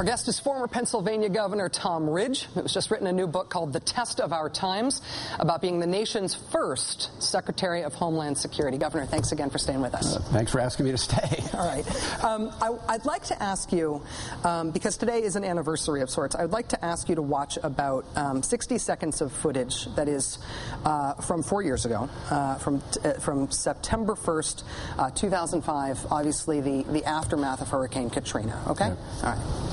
Our guest is former Pennsylvania Governor Tom Ridge, who has just written a new book called The Test of Our Times, about being the nation's first Secretary of Homeland Security. Governor, thanks again for staying with us. Thanks for asking me to stay. All right. I'd like to ask you, because today is an anniversary of sorts, I would like to ask you to watch about 60 seconds of footage that is from 4 years ago, from September 1st, 2005, obviously the aftermath of Hurricane Katrina. Okay? Yeah. All right.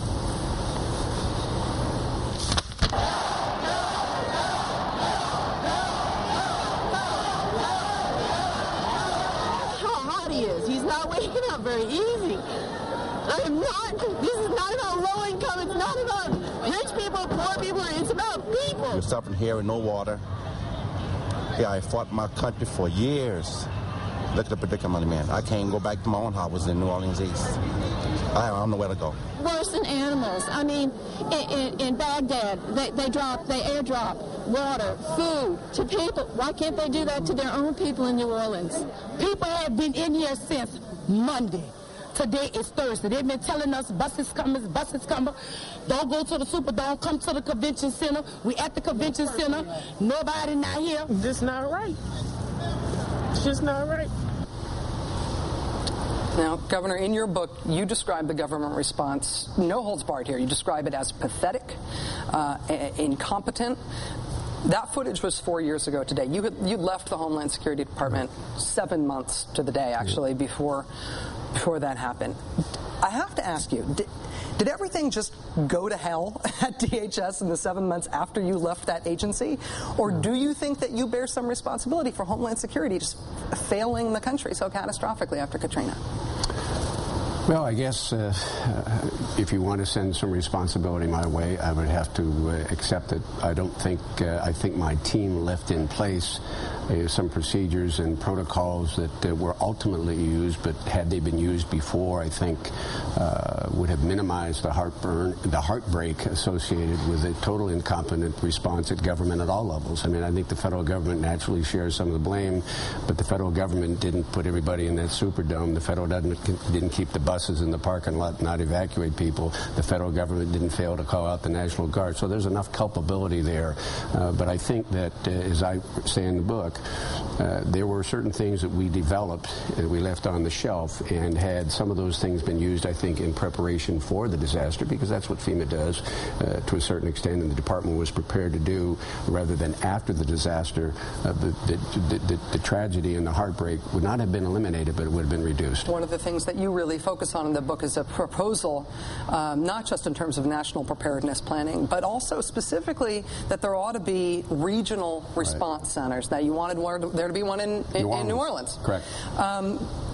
He's not waking up very easy. I am not. This is not about low income. It's not about rich people, poor people. It's about people. We're suffering here with no water. Yeah, I fought my country for years. Look at the predicament, man. I can't go back to my own house in New Orleans East. I don't know where to go. Worse than animals. I mean, in Baghdad, they airdrop water, food to people. Why can't they do that to their own people in New Orleans? People have been in here since Monday. Today is Thursday. They've been telling us buses coming. Don't go to the super, don't come to the convention center. We at the convention center. Nobody not here. This not right. It's just not right. Now, Governor, in your book, you describe the government response, no holds barred here. You describe it as pathetic, incompetent. That footage was 4 years ago today. You left the Homeland Security Department 7 months to the day, actually, before that happened. I have to ask you, did everything just go to hell at DHS in the 7 months after you left that agency? Or do you think that you bear some responsibility for Homeland Security just failing the country so catastrophically after Katrina? Well, I guess if you want to send some responsibility my way, I would have to accept it. I think my team left in place some procedures and protocols that were ultimately used, but had they been used before, I think would have minimized the heartbreak associated with a total incompetent response at government at all levels. I mean, I think the federal government naturally shares some of the blame, but the federal government didn't put everybody in that Superdome. The federal government didn't keep the buses in the parking lot, not evacuate people. The federal government didn't fail to call out the National Guard. So there's enough culpability there. But I think that, as I say in the book, there were certain things that we developed that we left on the shelf, and had some of those things been used, I think, in preparation for the disaster, because that's what FEMA does to a certain extent, and the department was prepared to do, rather than after the disaster, the tragedy and the heartbreak would not have been eliminated, but it would have been reduced. One of the things that you really focus on in the book is a proposal, not just in terms of national preparedness planning, but also specifically that there ought to be regional response centers, that you wanted there to be one in New Orleans. Correct.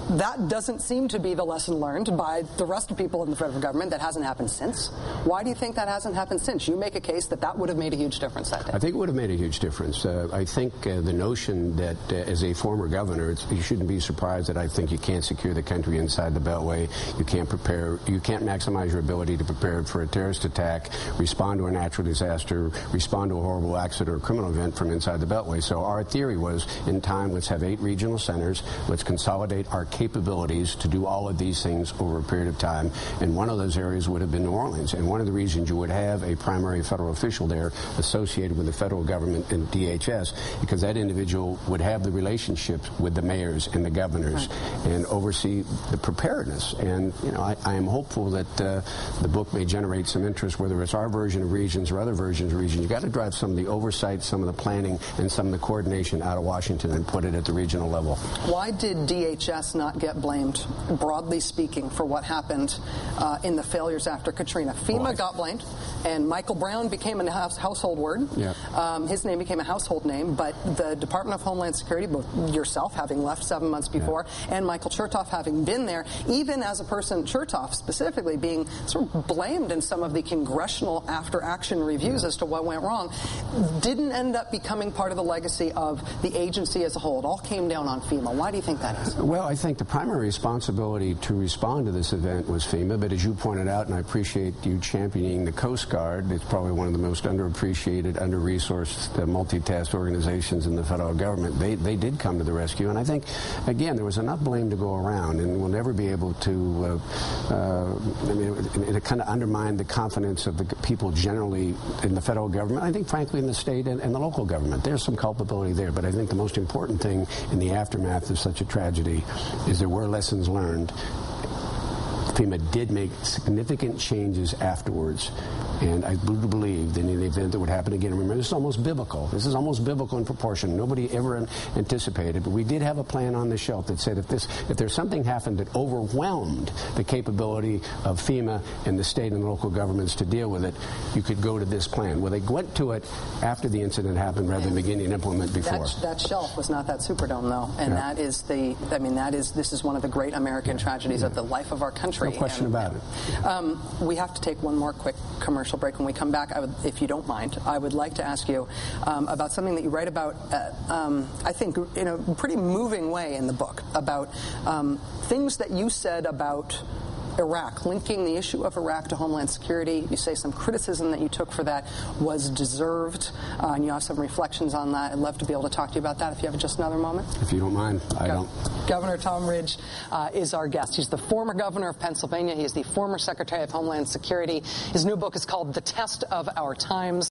That doesn't seem to be the lesson learned by the rest of people in the federal government. That hasn't happened since. Why do you think that hasn't happened since? You make a case that would have made a huge difference that day. I think it would have made a huge difference. I think the notion that as a former governor, you shouldn't be surprised that I think you can't secure the country inside the Beltway. You can't maximize your ability to prepare for a terrorist attack, respond to a natural disaster, respond to a horrible accident or criminal event from inside the Beltway. So our theory was, in time, let's have 8 regional centers. Let's consolidate our capabilities to do all of these things over a period of time. And one of those areas would have been New Orleans. And one of the reasons you would have a primary federal official there associated with the federal government and DHS, because that individual would have the relationships with the mayors and the governors and oversee the preparedness. And, you know, I am hopeful that the book may generate some interest, whether it's our version of regions or other versions of regions. You've got to drive some of the oversight, some of the planning, and some of the coordination out of Washington and put it at the regional level. Why did DHS not get blamed, broadly speaking, for what happened in the failures after Katrina? FEMA got blamed, and Michael Brown became a household word. Yeah. His name became a household name, but the Department of Homeland Security, both yourself having left 7 months before, and Michael Chertoff having been there, even as a person, Chertoff specifically, being sort of blamed in some of the congressional after-action reviews as to what went wrong, didn't end up becoming part of the legacy of the agency as a whole. It all came down on FEMA. Why do you think that is? Well, I think think the primary responsibility to respond to this event was FEMA, but as you pointed out, and I appreciate you championing the Coast Guard, it's probably one of the most underappreciated, under-resourced, multitask organizations in the federal government. They did come to the rescue, and I think, again, there was enough blame to go around, and we'll never be able to, it kind of undermined the confidence of the people generally in the federal government, I think, frankly, in the state and the local government. There's some culpability there, but I think the most important thing in the aftermath of such a tragedy is there were lessons learned. FEMA did make significant changes afterwards, and I do believe that in the event that would happen again, remember, this is almost biblical. This is almost biblical in proportion. Nobody ever anticipated, but we did have a plan on the shelf that said if there's something happened that overwhelmed the capability of FEMA and the state and local governments to deal with it, you could go to this plan. Well, they went to it after the incident happened rather than beginning to implement before. That shelf was not that Superdome, though, and that is this is one of the great American tragedies of the life of our country. No question about it. We have to take one more quick commercial break. When we come back, if you don't mind, I would like to ask you about something that you write about, I think, in a pretty moving way in the book, about things that you said about Iraq, linking the issue of Iraq to Homeland Security. You say some criticism that you took for that was deserved, and you have some reflections on that. I'd love to be able to talk to you about that if you have just another moment. If you don't mind, I don't. Governor Tom Ridge is our guest. He's the former governor of Pennsylvania. He is the former Secretary of Homeland Security. His new book is called The Test of Our Times.